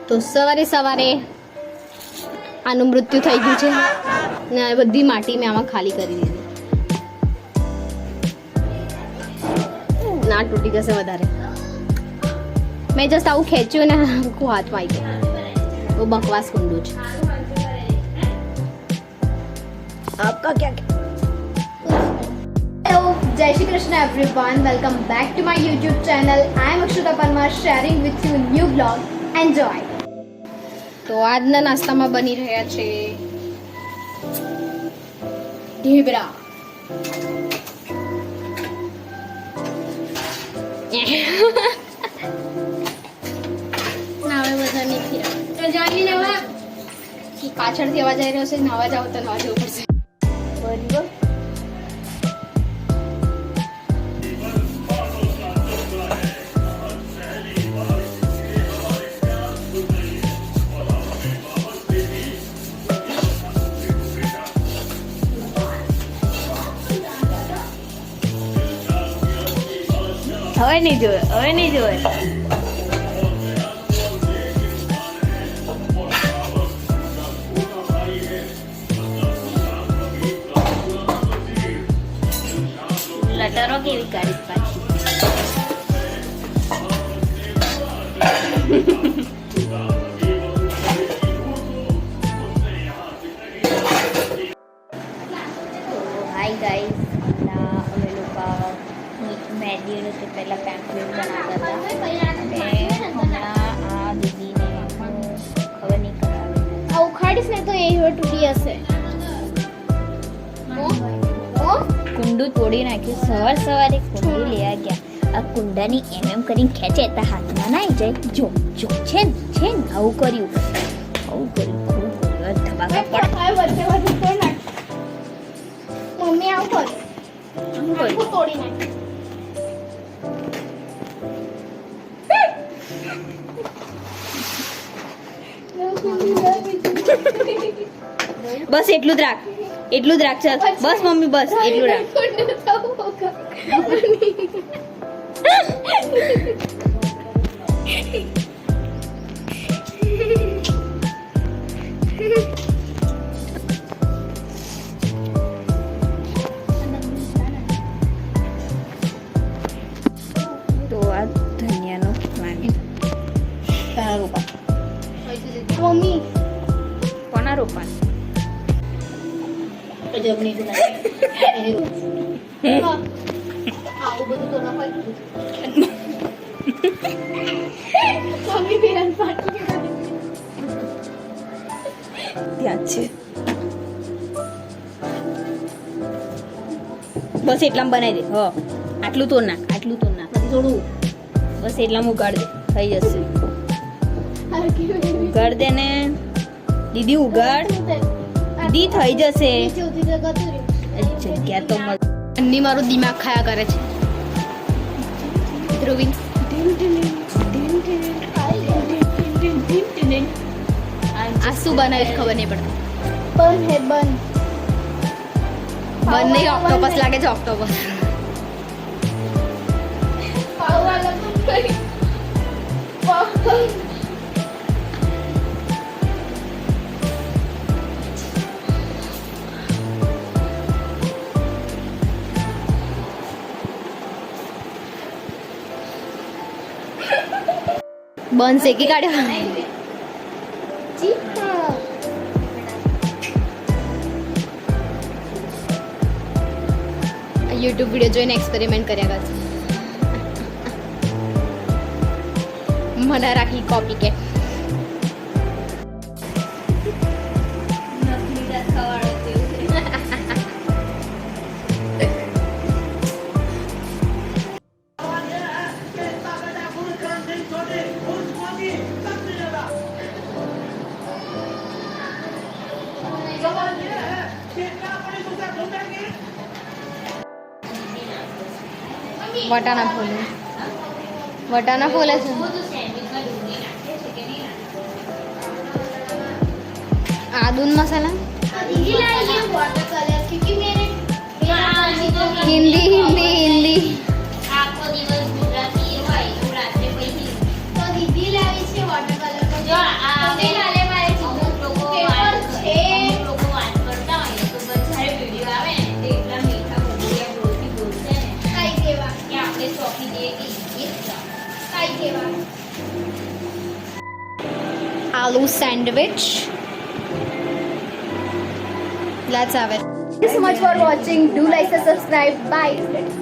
તો સવારે સવારે આનું મૃત્યુ થઈ ગયું છે ને આ બધી માટી મેં આમાં ખાલી કરી દીધી. ના તૂટી જશે વધારે. મેં જસ્ટ આવું ખેંચ્યું ને આખું હાથમાં આવી ગયું. બહુ બકવાસ કુંડું છે. આપકા ક્યાં hello Jai Shri Krishna everyone, welcome back to my YouTube channel. I am Akshata Parmar sharing with you new blog. Enjoy. તો આજના નાસ્તામાં બની રહ્યા છે ઢેબરા. નાવે બધા નથી તો જાણી નવા પાછળથી અવાજ આવી રહ્યો છે. નવા જાવ તો નવા જવું પડશે. બરાબર. હવે નહીં જોવે, હવે નહીં જોવે. લટરો કેવી કાઢી પાછી. હાય ગાઈસ, અમે લોકો મેદીનું તો પહેલાં પેમ્પલેટ બનાવતા હતા અને હમણાં આ દીદીને ખબર નહીં કરાવે. આ ઉખાડીશ ને તો એ તૂટી હશે. કુંડું તોડી નાખ્યું. સવારે કુંડું લેવા ગયા. આ કુંડાની એમ કરીને ખેંચે તો હાથમાં ના આવી જાય. જો જો છે ને આવું કર્યું. ધબાકા પડે. મમ્મી આવું કર તોડી નાખ્યું. બસ એટલું જ રાખ, એટલું જ રાખ. ચાલ બસ મમ્મી, બસ એટલું રાખ. તો આ ધનિયાનો પ્લાન્ટ તારા રોપા મમ્મી કોના રોપા આવું બધું તો ના ત્યાં છે. બસ એટલામાં બનાવી દે. હ આટલું તો નાખ, આટલું તો નાખ થોડું. બસ એટલામાં ઉગાડ દે, થઈ જશે. ઉગાડ દે ને દીદી, ઉગાડ દીદી, થઈ જશે. જગ્યા તો અન્ની મારું દિમાગ ખાયા કરે છે. ધ્રુવી આ શું બનાવ્યું ખબર નહીં પડતી. બન હે બન. બન નહીં, ઓક્ટોપસ લાગે છે. ઓક્ટોપસ બન શેકી કાઢ્યો. યુટ્યુબ વિડીયો જોઈને એક્સપેરિમેન્ટ કર્યા કરશે. મને રાખી કોપી કે વટાણા ફોલે. વટાણા ફોલે છે. आदून मसाला हिंदी हिंदी हिंदी આખો દિવસ ગુજરાતી હોય એવું રાત્રે પછી તો દીદી લાવી છે વોટર કલર. જો મને સોંપી દે કે કાંઈ કહેવા આલુ sandwich. Let's have it. Thank you so much for watching. Do like and subscribe. Bye.